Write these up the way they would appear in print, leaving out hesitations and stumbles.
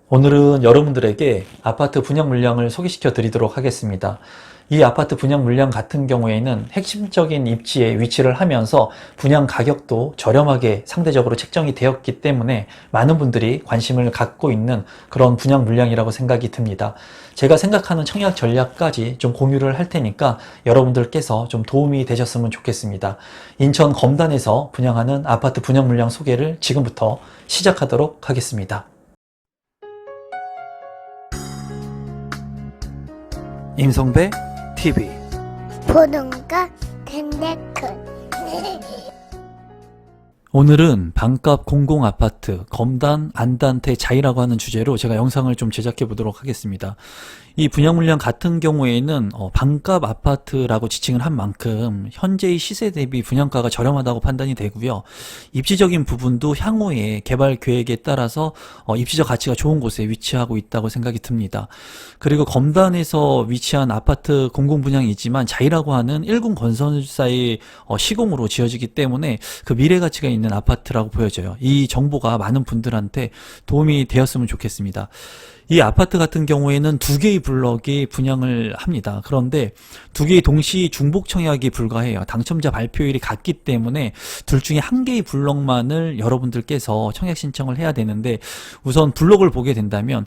오늘은 여러분들에게 아파트 분양 물량을 소개시켜 드리도록 하겠습니다. 이 아파트 분양 물량 같은 경우에는 핵심적인 입지에 위치를 하면서 분양 가격도 저렴하게 상대적으로 책정이 되었기 때문에 많은 분들이 관심을 갖고 있는 그런 분양 물량이라고 생각이 듭니다. 제가 생각하는 청약 전략까지 좀 공유를 할 테니까 여러분들께서 좀 도움이 되셨으면 좋겠습니다. 인천 검단에서 분양하는 아파트 분양 물량 소개를 지금부터 시작하도록 하겠습니다. 임성배 TV 보는가 덴데크 오늘은 반값 공공아파트 검단 안단태 자이라고 하는 주제로 제가 영상을 좀 제작해 보도록 하겠습니다. 이 분양 물량 같은 경우에는 반값 아파트라고 지칭을 한 만큼 현재의 시세 대비 분양가가 저렴하다고 판단이 되고요. 입지적인 부분도 향후에 개발 계획에 따라서 입지적 가치가 좋은 곳에 위치하고 있다고 생각이 듭니다. 그리고 검단에서 위치한 아파트 공공분양이지만 자이라고 하는 1군 건설사의 시공으로 지어지기 때문에 그 미래 가치가 있는 아파트라고 보여져요. 이 정보가 많은 분들한테 도움이 되었으면 좋겠습니다. 이 아파트 같은 경우에는 두 개의 블럭이 분양을 합니다. 그런데 두 개의 동시 중복 청약이 불가해요. 당첨자 발표일이 같기 때문에 둘 중에 한 개의 블럭만을 여러분들께서 청약 신청을 해야 되는데, 우선 블럭을 보게 된다면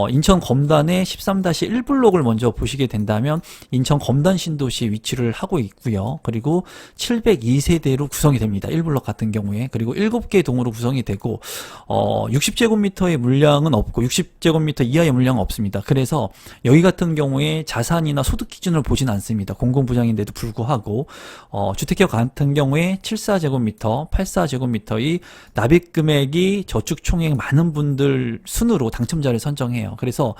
인천 검단의 13-1블럭을 먼저 보시게 된다면 인천 검단 신도시에 위치를 하고 있고요. 그리고 702세대로 구성이 됩니다. 1블럭 같은 경우에. 그리고 7개 동으로 구성이 되고 60제곱미터의 물량은 없고 60제곱미터 이하의 물량은 없습니다. 그래서 여기 같은 경우에 자산이나 소득 기준을 보진 않습니다. 공공분양인데도 불구하고 주택가 같은 경우에 74제곱미터, 84제곱미터의 납입 금액이 저축 총액 많은 분들 순으로 당첨자를 선정해요. 그래서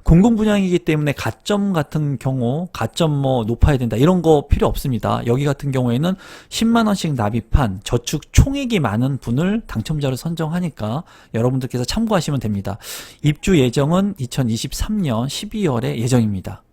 공공분양이기 때문에 가점 같은 경우 가점 높아야 된다 이런 거 필요 없습니다. 여기 같은 경우에는 10만원씩 납입한 저축 총액이 많은 분을 당첨자로 선정하니까 여러분들께서 참고하시면 됩니다. 입주 예정은 2023년 12월에 예정입니다.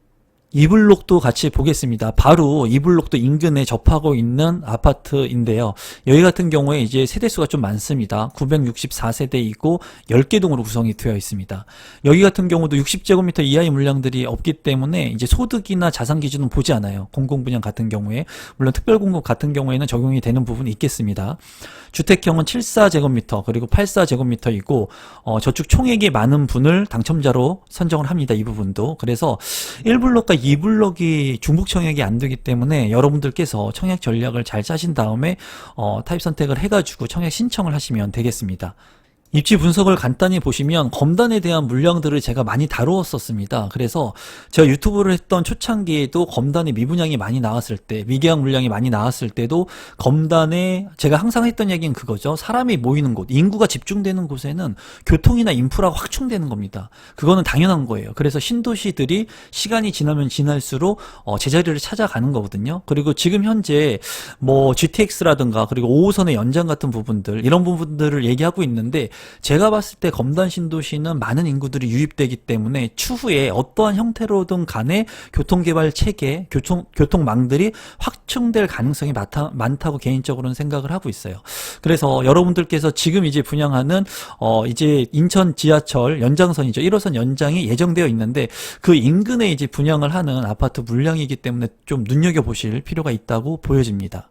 이 블록도 같이 보겠습니다. 바로 이 블록도 인근에 접하고 있는 아파트인데요. 여기 같은 경우에 이제 세대수가 좀 많습니다. 964세대이고 10개 동으로 구성이 되어 있습니다. 여기 같은 경우도 60제곱미터 이하의 물량들이 없기 때문에 이제 소득이나 자산 기준은 보지 않아요. 공공분양 같은 경우에. 물론 특별공급 같은 경우에는 적용이 되는 부분이 있겠습니다. 주택형은 74제곱미터 그리고 84제곱미터이고 저축 총액이 많은 분을 당첨자로 선정을 합니다. 이 부분도. 그래서 1블록과 2블록이 중복 청약이 안 되기 때문에 여러분들께서 청약 전략을 잘 짜신 다음에 타입 선택을 해가지고 청약 신청을 하시면 되겠습니다. 입지 분석을 간단히 보시면 검단에 대한 물량들을 제가 많이 다루었었습니다. 그래서 제가 유튜브를 했던 초창기에도 검단에 미분양이 많이 나왔을 때, 미계약 물량이 많이 나왔을 때도 검단에 제가 항상 했던 얘기는 그거죠. 사람이 모이는 곳, 인구가 집중되는 곳에는 교통이나 인프라가 확충되는 겁니다. 그거는 당연한 거예요. 그래서 신도시들이 시간이 지나면 지날수록 제자리를 찾아가는 거거든요. 그리고 지금 현재 GTX라든가 그리고 5호선의 연장 같은 부분들, 이런 부분들을 얘기하고 있는데, 제가 봤을 때 검단 신도시는 많은 인구들이 유입되기 때문에 추후에 어떠한 형태로든 간에 교통개발 체계, 교통망들이 확충될 가능성이 많다고 개인적으로는 생각을 하고 있어요. 그래서 여러분들께서 지금 이제 분양하는 이제 인천 지하철 연장선이죠. 1호선 연장이 예정되어 있는데 그 인근에 이제 분양을 하는 아파트 물량이기 때문에 좀 눈여겨보실 필요가 있다고 보여집니다.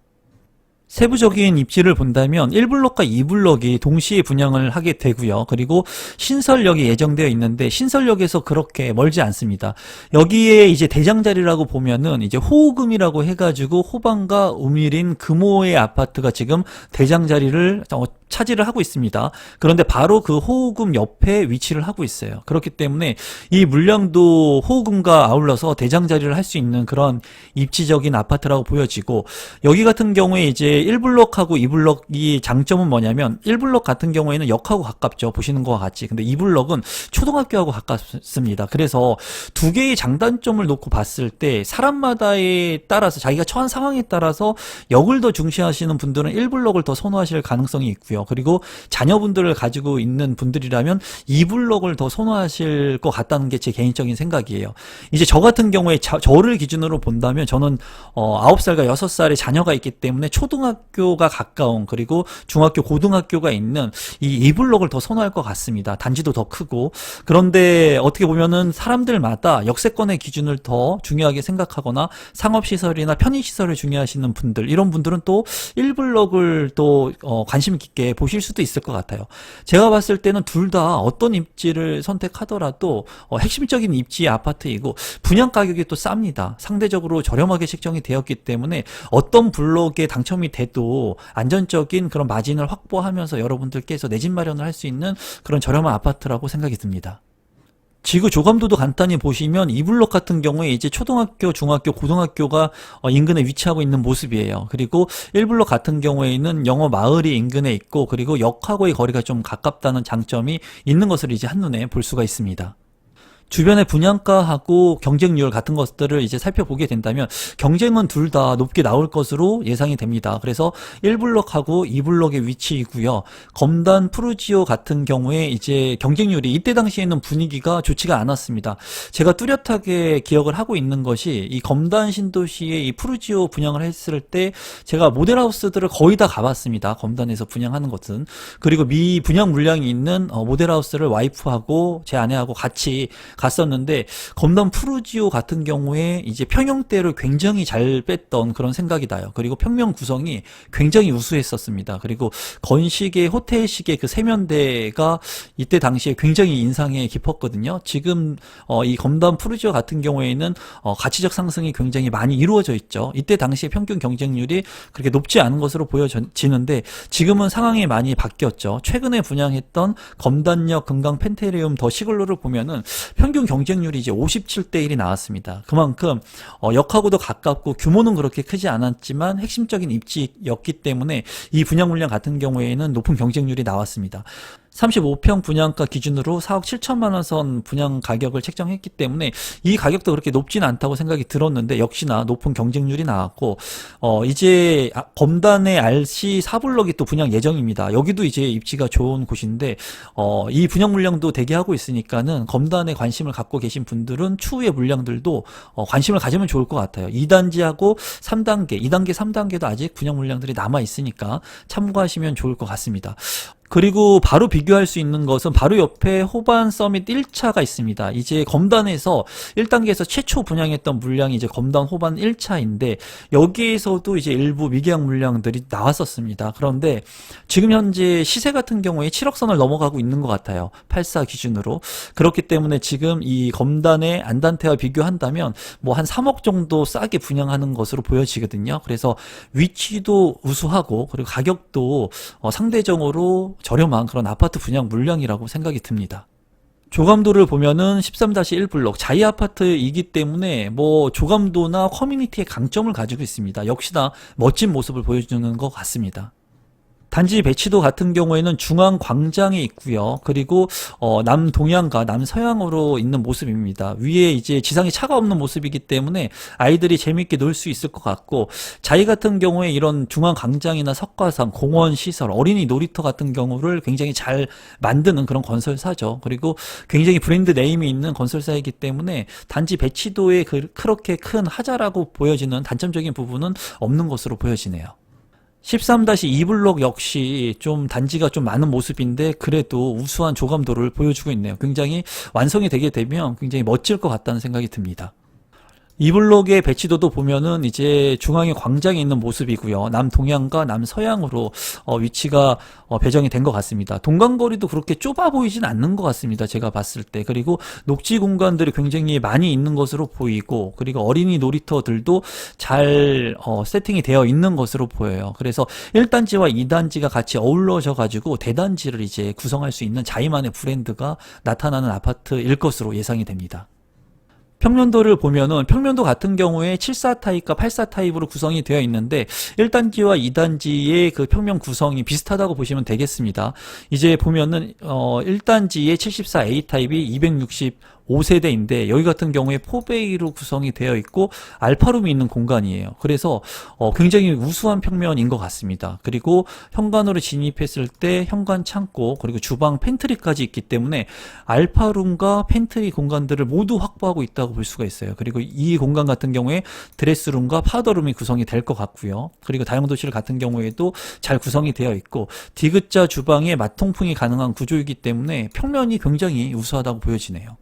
세부적인 입지를 본다면 1블록과 2블록이 동시에 분양을 하게 되고요. 그리고 신설역이 예정되어 있는데 신설역에서 그렇게 멀지 않습니다. 여기에 이제 대장자리라고 보면은 이제 호금이라고 해가지고 호반과 우밀인 금호의 아파트가 지금 대장자리를 차지를 하고 있습니다. 그런데 바로 그 호금 옆에 위치를 하고 있어요. 그렇기 때문에 이 물량도 호금과 아울러서 대장자리를 할 수 있는 그런 입지적인 아파트라고 보여지고, 여기 같은 경우에 이제 1블록하고 2블록이 장점은 뭐냐면 1블록 같은 경우에는 역하고 가깝죠. 보시는 것과 같이. 근데 2블록은 초등학교하고 가깝습니다. 그래서 두 개의 장단점을 놓고 봤을 때 사람마다에 따라서 자기가 처한 상황에 따라서 역을 더 중시하시는 분들은 1블록을 더 선호하실 가능성이 있고요. 있고요. 그리고 자녀분들을 가지고 있는 분들이라면 2블럭을 더 선호하실 것 같다는 게 제 개인적인 생각이에요. 이제 저 같은 경우에 저를 기준으로 본다면 저는 9살과 6살의 자녀가 있기 때문에 초등학교가 가까운, 그리고 중학교, 고등학교가 있는 이 2블럭을 더 선호할 것 같습니다. 단지도 더 크고. 그런데 어떻게 보면은 사람들마다 역세권의 기준을 더 중요하게 생각하거나 상업시설이나 편의시설을 중요하시는 분들, 이런 분들은 또 1블럭을 또 관심 깊게 보실 수도 있을 것 같아요. 제가 봤을 때는 둘 다 어떤 입지를 선택하더라도 핵심적인 입지의 아파트이고 분양 가격이 또 쌉니다. 상대적으로 저렴하게 책정이 되었기 때문에 어떤 블록에 당첨이 돼도 안전적인 그런 마진을 확보하면서 여러분들께서 내 집 마련을 할 수 있는 그런 저렴한 아파트라고 생각이 듭니다. 지구 조감도도 간단히 보시면 이 블록 같은 경우에 이제 초등학교, 중학교, 고등학교가 인근에 위치하고 있는 모습이에요. 그리고 1블록 같은 경우에는 영어 마을이 인근에 있고, 그리고 역하고의 거리가 좀 가깝다는 장점이 있는 것을 이제 한눈에 볼 수가 있습니다. 주변의 분양가하고 경쟁률 같은 것들을 이제 살펴보게 된다면 경쟁은 둘 다 높게 나올 것으로 예상이 됩니다. 그래서 1블럭하고 2블럭의 위치이고요. 검단 푸르지오 같은 경우에 이제 경쟁률이 이때 당시에는 분위기가 좋지가 않았습니다. 제가 뚜렷하게 기억을 하고 있는 것이 이 검단 신도시의 이 푸르지오 분양을 했을 때 제가 모델하우스들을 거의 다 가봤습니다. 검단에서 분양하는 것은. 그리고 미 분양 물량이 있는 모델하우스를 와이프하고 제 아내하고 같이 갔었는데, 검단 푸르지오 같은 경우에 이제 평형대를 굉장히 잘 뺐던 그런 생각이 나요. 그리고 평면 구성이 굉장히 우수했었습니다. 그리고 건식의 호텔식의 그 세면대가 이때 당시에 굉장히 인상에 깊었거든요. 지금 이 검단 푸르지오 같은 경우에는 가치적 상승이 굉장히 많이 이루어져 있죠. 이때 당시에 평균 경쟁률이 그렇게 높지 않은 것으로 보여지는데 지금은 상황이 많이 바뀌었죠. 최근에 분양했던 검단역 금강 펜테리움 더 시글로를 보면은 평균 경쟁률이 이제 57대 1이 나왔습니다. 그만큼 역하고도 가깝고 규모는 그렇게 크지 않았지만 핵심적인 입지였기 때문에 이 분양 물량 같은 경우에는 높은 경쟁률이 나왔습니다. 35평 분양가 기준으로 4억 7천만 원 선 분양 가격을 책정했기 때문에 이 가격도 그렇게 높지는 않다고 생각이 들었는데 역시나 높은 경쟁률이 나왔고, 이제 검단의 RC 4블럭이 또 분양 예정입니다. 여기도 이제 입지가 좋은 곳인데 이 분양 물량도 대기하고 있으니까는 검단에 관심을 갖고 계신 분들은 추후의 물량들도 관심을 가지면 좋을 것 같아요. 2단지하고 3단계, 2단계, 3단계도 아직 분양 물량들이 남아 있으니까 참고하시면 좋을 것 같습니다. 그리고 바로 비교할 수 있는 것은 바로 옆에 호반 서밋 1차가 있습니다. 이제 검단에서 1단계에서 최초 분양했던 물량이 이제 검단 호반 1차인데 여기에서도 이제 일부 미계약 물량들이 나왔었습니다. 그런데 지금 현재 시세 같은 경우에 7억 선을 넘어가고 있는 것 같아요. 84 기준으로. 그렇기 때문에 지금 이 검단의 안단테와 비교한다면 뭐 한 3억 정도 싸게 분양하는 것으로 보여지거든요. 그래서 위치도 우수하고 그리고 가격도 상대적으로 저렴한 그런 아파트 분양 물량이라고 생각이 듭니다. 조감도를 보면은 13-1블록 자이 아파트이기 때문에 뭐 조감도나 커뮤니티의 강점을 가지고 있습니다. 역시나 멋진 모습을 보여주는 것 같습니다. 단지 배치도 같은 경우에는 중앙 광장에 있고요. 그리고 남동향과 남서향으로 있는 모습입니다. 위에 이제 지상에 차가 없는 모습이기 때문에 아이들이 재밌게 놀 수 있을 것 같고, 자이 같은 경우에 이런 중앙 광장이나 석가상, 공원 시설, 어린이 놀이터 같은 경우를 굉장히 잘 만드는 그런 건설사죠. 그리고 굉장히 브랜드 네임이 있는 건설사이기 때문에 단지 배치도에 그렇게 큰 하자라고 보여지는 단점적인 부분은 없는 것으로 보여지네요. 13-2블록 역시 좀 단지가 좀 많은 모습인데 그래도 우수한 조감도를 보여주고 있네요. 굉장히 완성이 되게 되면 굉장히 멋질 것 같다는 생각이 듭니다. 이 블록의 배치도도 보면은 이제 중앙에 광장이 있는 모습이고요. 남동향과 남서향으로 위치가 배정이 된 것 같습니다. 동간거리도 그렇게 좁아 보이진 않는 것 같습니다. 제가 봤을 때. 그리고 녹지 공간들이 굉장히 많이 있는 것으로 보이고, 그리고 어린이 놀이터들도 잘 세팅이 되어 있는 것으로 보여요. 그래서 1단지와 2단지가 같이 어우러져 가지고 대단지를 이제 구성할 수 있는 자이만의 브랜드가 나타나는 아파트일 것으로 예상이 됩니다. 평면도를 보면은 평면도 같은 경우에 74 타입과 84 타입으로 구성이 되어 있는데 1단지와 2단지의 그 평면 구성이 비슷하다고 보시면 되겠습니다. 이제 보면은 1단지의 74A 타입이 5세대인데 여기 같은 경우에 4베이로 구성이 되어 있고 알파룸이 있는 공간이에요. 그래서 굉장히 우수한 평면인 것 같습니다. 그리고 현관으로 진입했을 때 현관 창고 그리고 주방 팬트리까지 있기 때문에 알파룸과 팬트리 공간들을 모두 확보하고 있다고 볼 수가 있어요. 그리고 이 공간 같은 경우에 드레스룸과 파우더룸이 구성이 될 것 같고요. 그리고 다용도실 같은 경우에도 잘 구성이 되어 있고 디귿자 주방에 맞통풍이 가능한 구조이기 때문에 평면이 굉장히 우수하다고 보여지네요.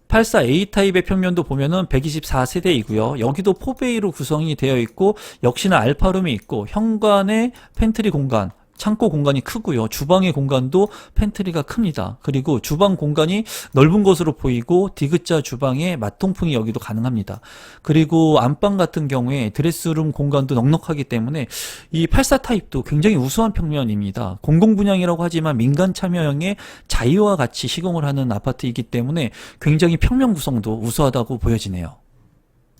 84A 타입의 평면도 보면은 124세대이고요. 여기도 4베이로 구성이 되어 있고 역시나 알파룸이 있고 현관에 팬트리 공간, 창고 공간이 크고요. 주방의 공간도 팬트리가 큽니다. 그리고 주방 공간이 넓은 것으로 보이고 디귿자 주방에 맞통풍이 여기도 가능합니다. 그리고 안방 같은 경우에 드레스룸 공간도 넉넉하기 때문에 이 84 타입도 굉장히 우수한 평면입니다. 공공분양이라고 하지만 민간 참여형의 자이와 같이 시공을 하는 아파트이기 때문에 굉장히 평면 구성도 우수하다고 보여지네요.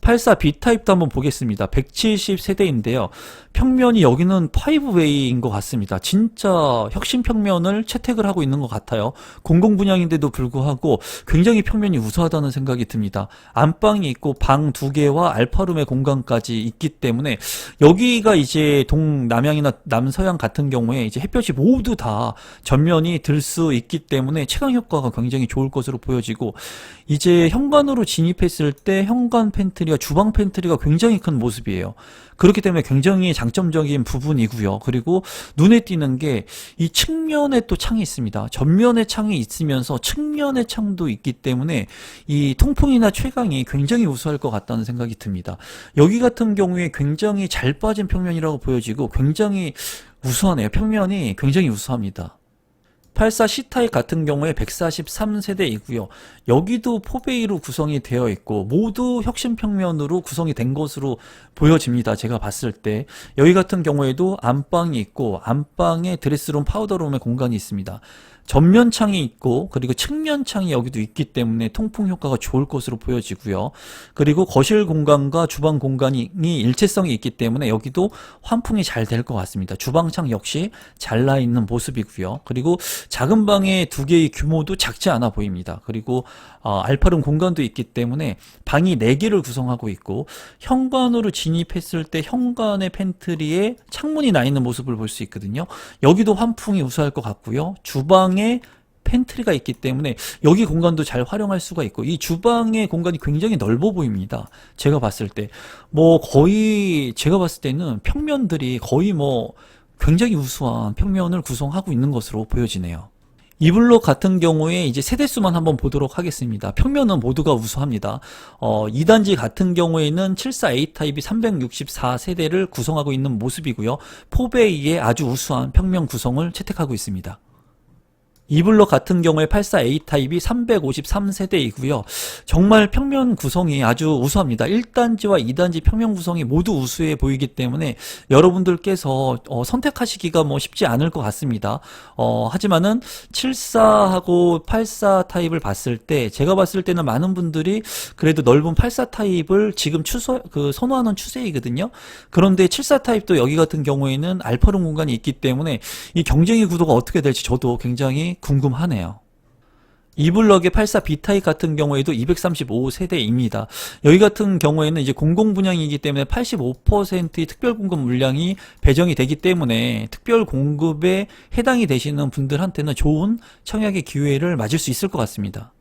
84B 타입도 한번 보겠습니다. 170세대인데요. 평면이 여기는 5웨이인 것 같습니다. 진짜 혁신 평면을 채택을 하고 있는 것 같아요. 공공분양인데도 불구하고 굉장히 평면이 우수하다는 생각이 듭니다. 안방이 있고 방 2개와 알파룸의 공간까지 있기 때문에 여기가 이제 동남향이나 남서향 같은 경우에 이제 햇볕이 모두 다 전면이 들 수 있기 때문에 채광 효과가 굉장히 좋을 것으로 보여지고 이제 현관으로 진입했을 때 현관 팬트리와 주방 팬트리가 굉장히 큰 모습이에요. 그렇기 때문에 굉장히 장점적인 부분이고요. 그리고 눈에 띄는 게 이 측면에 또 창이 있습니다. 전면에 창이 있으면서 측면에 창도 있기 때문에 이 통풍이나 채광이 굉장히 우수할 것 같다는 생각이 듭니다. 여기 같은 경우에 굉장히 잘 빠진 평면이라고 보여지고 굉장히 우수하네요. 평면이 굉장히 우수합니다. 84C 타입 같은 경우에 143세대이고요. 여기도 4베이로 구성이 되어 있고 모두 혁신 평면으로 구성이 된 것으로 보여집니다. 제가 봤을 때 여기 같은 경우에도 안방이 있고 안방에 드레스룸, 파우더룸의 공간이 있습니다. 전면 창이 있고 그리고 측면 창이 여기도 있기 때문에 통풍 효과가 좋을 것으로 보여지고요. 그리고 거실 공간과 주방 공간이 일체성이 있기 때문에 여기도 환풍이 잘 될 것 같습니다. 주방 창 역시 잘나 있는 모습이고요. 그리고 작은 방의 2개의 규모도 작지 않아 보입니다. 그리고 알파룸 공간도 있기 때문에 방이 4개를 구성하고 있고 현관으로 진입했을 때 현관의 팬트리에 창문이 나 있는 모습을 볼 수 있거든요. 여기도 환풍이 우수할 것 같고요. 주방에 팬트리가 있기 때문에 여기 공간도 잘 활용할 수가 있고 이 주방의 공간이 굉장히 넓어 보입니다. 제가 봤을 때 거의 제가 봤을 때는 평면들이 거의 굉장히 우수한 평면을 구성하고 있는 것으로 보여지네요. 이 블록 같은 경우에 이제 세대수만 한번 보도록 하겠습니다. 평면은 모두가 우수합니다. 2단지 같은 경우에는 74A 타입이 364세대를 구성하고 있는 모습이고요. 4베이의 아주 우수한 평면 구성을 채택하고 있습니다. 이 블록 같은 경우에 84A 타입이 353세대이고요. 정말 평면 구성이 아주 우수합니다. 1단지와 2단지 평면 구성이 모두 우수해 보이기 때문에 여러분들께서 선택하시기가 쉽지 않을 것 같습니다. 하지만은 74하고 84 타입을 봤을 때 제가 봤을 때는 많은 분들이 그래도 넓은 84 타입을 지금 선호하는 추세이거든요. 그런데 74 타입도 여기 같은 경우에는 알파룸 공간이 있기 때문에 이 경쟁의 구도가 어떻게 될지 저도 굉장히 궁금하네요. 이 블럭의 84B 타입 같은 경우에도 235세대입니다. 여기 같은 경우에는 이제 공공분양이기 때문에 85%의 특별 공급 물량이 배정이 되기 때문에 특별 공급에 해당이 되시는 분들한테는 좋은 청약의 기회를 맞을 수 있을 것 같습니다.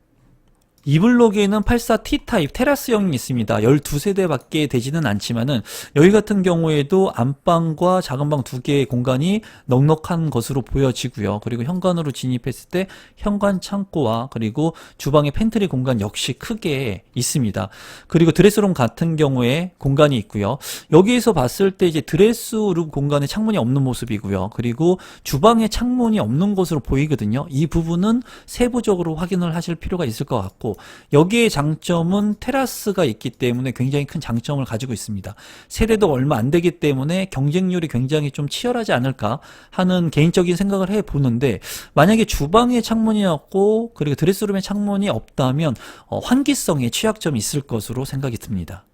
이 블록에는 84T 타입 테라스형이 있습니다. 12세대밖에 되지는 않지만은 여기 같은 경우에도 안방과 작은 방 2개의 공간이 넉넉한 것으로 보여지고요. 그리고 현관으로 진입했을 때 현관 창고와 그리고 주방의 팬트리 공간 역시 크게 있습니다. 그리고 드레스룸 같은 경우에 공간이 있고요. 여기에서 봤을 때 이제 드레스룸 공간에 창문이 없는 모습이고요. 그리고 주방에 창문이 없는 것으로 보이거든요. 이 부분은 세부적으로 확인을 하실 필요가 있을 것 같고 여기의 장점은 테라스가 있기 때문에 굉장히 큰 장점을 가지고 있습니다. 세대도 얼마 안 되기 때문에 경쟁률이 굉장히 좀 치열하지 않을까 하는 개인적인 생각을 해보는데 만약에 주방에 창문이 없고 그리고 드레스룸에 창문이 없다면 환기성에 취약점이 있을 것으로 생각이 듭니다.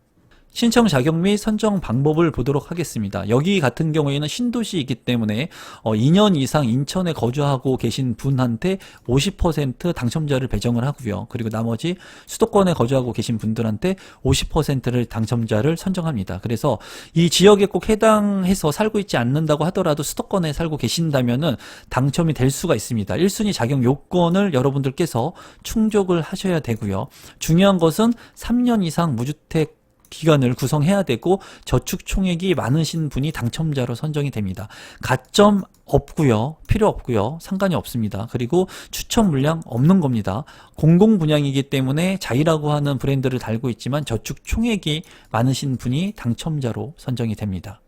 신청 자격 및 선정 방법을 보도록 하겠습니다. 여기 같은 경우에는 신도시이기 때문에 2년 이상 인천에 거주하고 계신 분한테 50% 당첨자를 배정을 하고요. 그리고 나머지 수도권에 거주하고 계신 분들한테 50%를 당첨자를 선정합니다. 그래서 이 지역에 꼭 해당해서 살고 있지 않는다고 하더라도 수도권에 살고 계신다면은 당첨이 될 수가 있습니다. 1순위 자격 요건을 여러분들께서 충족을 하셔야 되고요. 중요한 것은 3년 이상 무주택 기간을 구성해야 되고 저축 총액이 많으신 분이 당첨자로 선정이 됩니다. 가점 없고요. 필요 없고요. 상관이 없습니다. 그리고 추첨 물량 없는 겁니다. 공공 분양이기 때문에 자이라고 하는 브랜드를 달고 있지만 저축 총액이 많으신 분이 당첨자로 선정이 됩니다.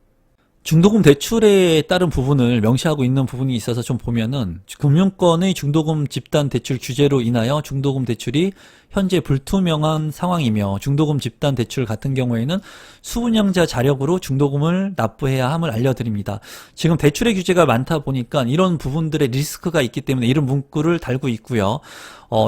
중도금 대출에 따른 부분을 명시하고 있는 부분이 있어서 좀 보면은 금융권의 중도금 집단 대출 규제로 인하여 중도금 대출이 현재 불투명한 상황이며 중도금 집단 대출 같은 경우에는 수분양자 자력으로 중도금을 납부해야 함을 알려드립니다. 지금 대출의 규제가 많다 보니까 이런 부분들의 리스크가 있기 때문에 이런 문구를 달고 있고요.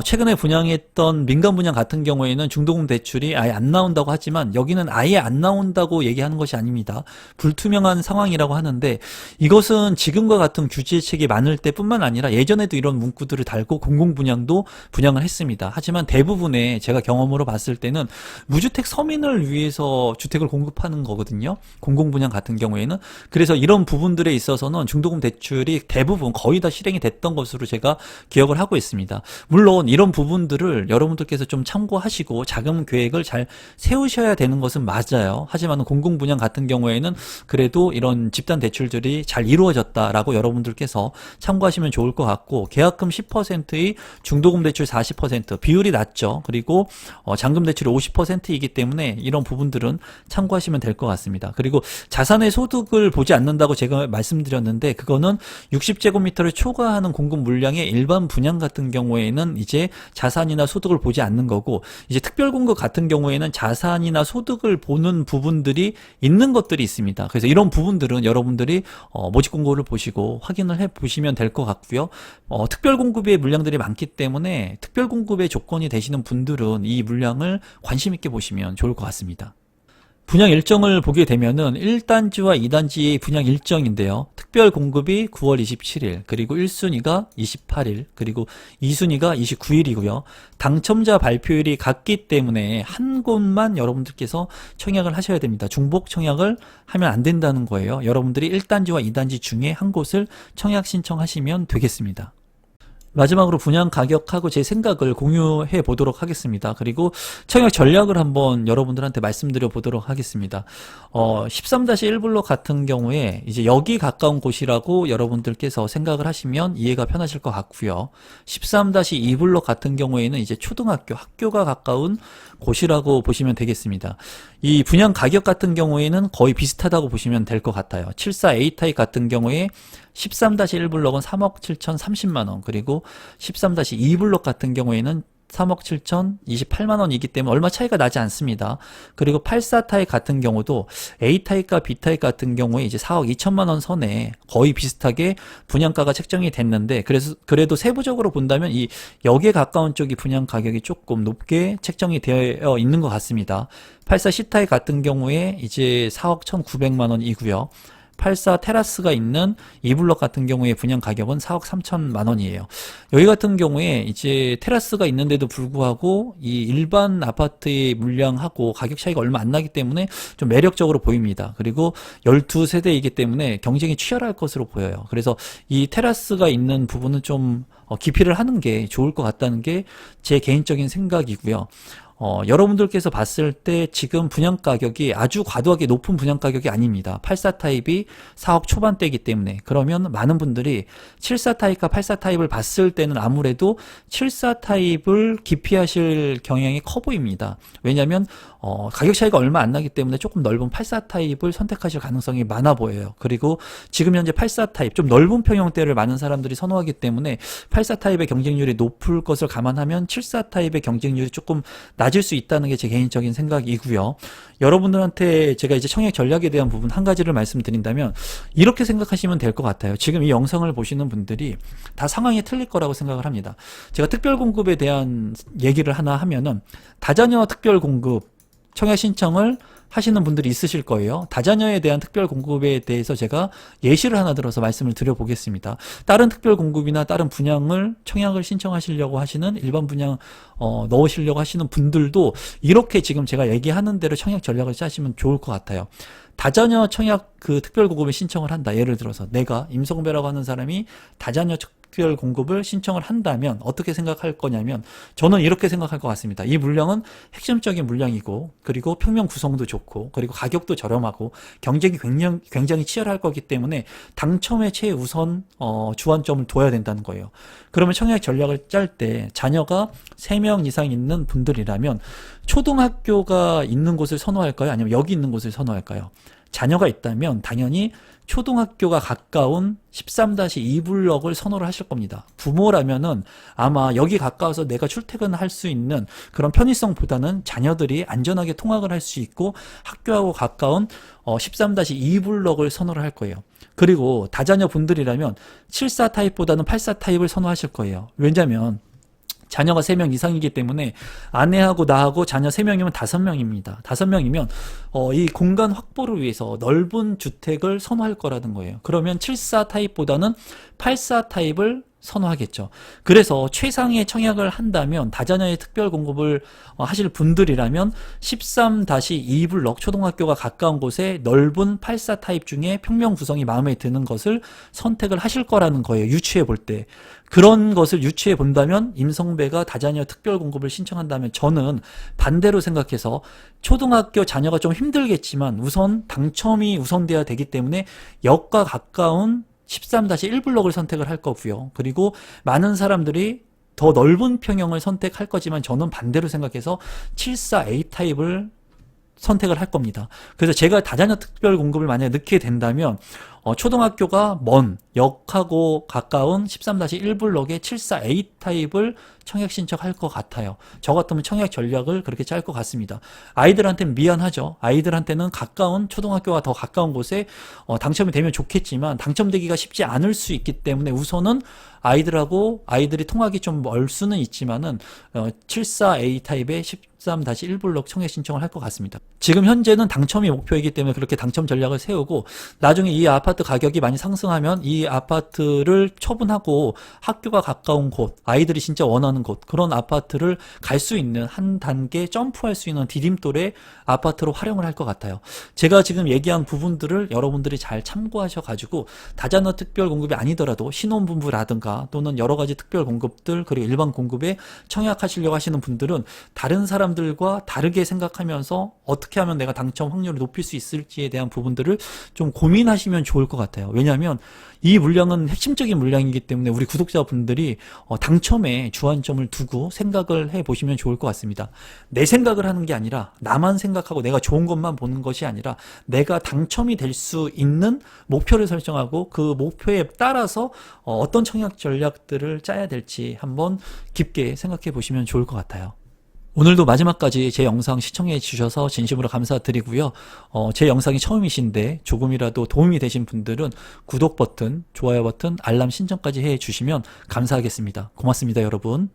최근에 분양했던 민간 분양 같은 경우에는 중도금 대출이 아예 안 나온다고 하지만 여기는 아예 안 나온다고 얘기하는 것이 아닙니다. 불투명한 상황이라고 하는데 이것은 지금과 같은 규제책이 많을 때뿐만 아니라 예전에도 이런 문구들을 달고 공공분양도 분양을 했습니다. 하지만 대부분의 제가 경험으로 봤을 때는 무주택 서민을 위해서 주택을 공급하는 거거든요. 공공분양 같은 경우에는. 그래서 이런 부분들에 있어서는 중도금 대출이 대부분 거의 다 실행이 됐던 것으로 제가 기억을 하고 있습니다. 물론 이런 부분들을 여러분들께서 좀 참고하시고 자금 계획을 잘 세우셔야 되는 것은 맞아요. 하지만 공공분양 같은 경우에는 그래도 이런 집단 대출들이 잘 이루어졌다라고 여러분들께서 참고하시면 좋을 것 같고 계약금 10%의 중도금 대출 40% 비율이 낮죠. 그리고 잔금 대출이 50%이기 때문에 이런 부분들은 참고하시면 될 것 같습니다. 그리고 자산의 소득을 보지 않는다고 제가 말씀드렸는데 그거는 60제곱미터를 초과하는 공급 물량의 일반 분양 같은 경우에는 이제 자산이나 소득을 보지 않는 거고 이제 특별 공급 같은 경우에는 자산이나 소득을 보는 부분들이 있는 것들이 있습니다. 그래서 이런 부분들은 여러분들이 모집 공고를 보시고 확인을 해 보시면 될 것 같고요. 특별 공급의 물량들이 많기 때문에 특별 공급의 조건이 되시는 분들은 이 물량을 관심 있게 보시면 좋을 것 같습니다. 분양 일정을 보게 되면은 1단지와 2단지의 분양 일정인데요. 특별 공급이 9월 27일, 그리고 1순위가 28일, 그리고 2순위가 29일이고요. 당첨자 발표일이 같기 때문에 한 곳만 여러분들께서 청약을 하셔야 됩니다. 중복 청약을 하면 안 된다는 거예요. 여러분들이 1단지와 2단지 중에 한 곳을 청약 신청하시면 되겠습니다. 마지막으로 분양 가격하고 제 생각을 공유해 보도록 하겠습니다. 그리고 청약 전략을 한번 여러분들한테 말씀드려 보도록 하겠습니다. 13-1블록 같은 경우에 이제 여기 가까운 곳이라고 여러분들께서 생각을 하시면 이해가 편하실 것 같고요. 13-2블록 같은 경우에는 이제 초등학교, 학교가 가까운 곳이라고 보시면 되겠습니다. 이 분양 가격 같은 경우에는 거의 비슷하다고 보시면 될 것 같아요. 74A 타입 같은 경우에 13-1블록은 3억 7,030만원, 그리고 13-2블록 같은 경우에는 3억 7,028만원이기 때문에 얼마 차이가 나지 않습니다. 그리고 84 타입 같은 경우도 A 타입과 B 타입 같은 경우에 이제 4억 2천만원 선에 거의 비슷하게 분양가가 책정이 됐는데 그래도 세부적으로 본다면 이 역에 가까운 쪽이 분양 가격이 조금 높게 책정이 되어 있는 것 같습니다. 84 C 타입 같은 경우에 이제 4억 1,900만원이고요. 84 테라스가 있는 2블록 같은 경우에 분양 가격은 4억 3천만 원이에요. 여기 같은 경우에 이제 테라스가 있는데도 불구하고 이 일반 아파트의 물량하고 가격 차이가 얼마 안 나기 때문에 좀 매력적으로 보입니다. 그리고 12세대이기 때문에 경쟁이 치열할 것으로 보여요. 그래서 이 테라스가 있는 부분은 좀 기피를 하는 게 좋을 것 같다는 게 제 개인적인 생각이고요. 여러분들께서 봤을 때 지금 분양 가격이 아주 과도하게 높은 분양 가격이 아닙니다. 84 타입이 4억 초반대이기 때문에 그러면 많은 분들이 74 타입과 84 타입을 봤을 때는 아무래도 74 타입을 기피하실 경향이 커 보입니다. 왜냐하면 가격 차이가 얼마 안 나기 때문에 조금 넓은 84 타입을 선택하실 가능성이 많아 보여요. 그리고 지금 현재 84 타입 좀 넓은 평형대를 많은 사람들이 선호하기 때문에 84 타입의 경쟁률이 높을 것을 감안하면 74 타입의 경쟁률이 조금 낮을 수 있다는 게 제 개인적인 생각이고요. 여러분들한테 제가 이제 청약 전략에 대한 부분 한 가지를 말씀드린다면 이렇게 생각하시면 될 것 같아요. 지금 이 영상을 보시는 분들이 다 상황이 틀릴 거라고 생각을 합니다. 제가 특별공급에 대한 얘기를 하나 하면은 다자녀 특별공급 청약 신청을 하시는 분들이 있으실 거예요. 다자녀에 대한 특별 공급에 대해서 제가 예시를 하나 들어서 말씀을 드려보겠습니다. 다른 특별 공급이나 다른 분양을 청약을 신청하시려고 하시는 일반 분양 넣으시려고 하시는 분들도 이렇게 지금 제가 얘기하는 대로 청약 전략을 짜시면 좋을 것 같아요. 다자녀 청약 그 특별 공급을 신청을 한다. 예를 들어서 내가 임성배라고 하는 사람이 다자녀 특별 공급을 신청을 한다면 어떻게 생각할 거냐면 저는 이렇게 생각할 것 같습니다. 이 물량은 핵심적인 물량이고 그리고 평면 구성도 좋고 그리고 가격도 저렴하고 경쟁이 굉장히 치열할 거기 때문에 당첨에 최우선 주안점을 둬야 된다는 거예요. 그러면 청약 전략을 짤 때 자녀가 3명 이상 있는 분들이라면 초등학교가 있는 곳을 선호할까요? 아니면 여기 있는 곳을 선호할까요? 자녀가 있다면 당연히 초등학교가 가까운 13-2블럭을 선호를 하실 겁니다. 부모라면은 아마 여기 가까워서 내가 출퇴근할 수 있는 그런 편의성보다는 자녀들이 안전하게 통학을 할 수 있고 학교하고 가까운 13-2블럭을 선호를 할 거예요. 그리고 다자녀 분들이라면 74 타입보다는 84 타입을 선호하실 거예요. 왜냐면 자녀가 3명 이상이기 때문에 아내하고 나하고 자녀 3명이면 5명입니다. 5명이면 이 공간 확보를 위해서 넓은 주택을 선호할 거라는 거예요. 그러면 74 타입보다는 84 타입을 선호하겠죠. 그래서 최상의 청약을 한다면 다자녀의 특별 공급을 하실 분들이라면 13-2블럭 초등학교가 가까운 곳에 넓은 84 타입 중에 평면 구성이 마음에 드는 것을 선택을 하실 거라는 거예요. 유추해 볼 때. 그런 것을 유추해 본다면 임성배가 다자녀 특별 공급을 신청한다면 저는 반대로 생각해서 초등학교 자녀가 좀 힘들겠지만 우선 당첨이 우선돼야 되기 때문에 역과 가까운 13-1블럭을 선택을 할 거고요. 그리고 많은 사람들이 더 넓은 평형을 선택할 거지만 저는 반대로 생각해서 74A 타입을 선택을 할 겁니다. 그래서 제가 다자녀 특별 공급을 만약에 넣게 된다면 초등학교가 먼 역하고 가까운 13-1블럭의 74A 타입을 청약 신청할 것 같아요. 저 같으면 청약 전략을 그렇게 짤 것 같습니다. 아이들한테는 미안하죠. 아이들한테는 가까운 초등학교가 더 가까운 곳에 당첨이 되면 좋겠지만 당첨되기가 쉽지 않을 수 있기 때문에 우선은 아이들이 통학이 좀 멀 수는 있지만은 74A 타입의 13-1블럭 청약 신청을 할 것 같습니다. 지금 현재는 당첨이 목표이기 때문에 그렇게 당첨 전략을 세우고 나중에 이 아파트 가격이 많이 상승하면 이 아파트를 처분하고 학교가 가까운 곳, 아이들이 진짜 원하는 곳, 그런 아파트를 갈 수 있는 한 단계 점프할 수 있는 디딤돌의 아파트로 활용을 할 것 같아요. 제가 지금 얘기한 부분들을 여러분들이 잘 참고하셔가지고 다자녀 특별 공급이 아니더라도 신혼부부라든가 또는 여러 가지 특별 공급들 그리고 일반 공급에 청약하시려고 하시는 분들은 다른 사람들과 다르게 생각하면서 어떻게 하면 내가 당첨 확률을 높일 수 있을지에 대한 부분들을 좀 고민하시면 좋을 것 같아요. 왜냐하면 이 물량은 핵심적인 물량이기 때문에 우리 구독자분들이 당첨에 주안점을 두고 생각을 해보시면 좋을 것 같습니다. 내 생각을 하는 게 아니라 나만 생각하고 내가 좋은 것만 보는 것이 아니라 내가 당첨이 될 수 있는 목표를 설정하고 그 목표에 따라서 어떤 청약 전략들을 짜야 될지 한번 깊게 생각해 보시면 좋을 것 같아요. 오늘도 마지막까지 제 영상 시청해 주셔서 진심으로 감사드리고요. 제 영상이 처음이신데 조금이라도 도움이 되신 분들은 구독 버튼, 좋아요 버튼, 알람 신청까지 해 주시면 감사하겠습니다. 고맙습니다, 여러분.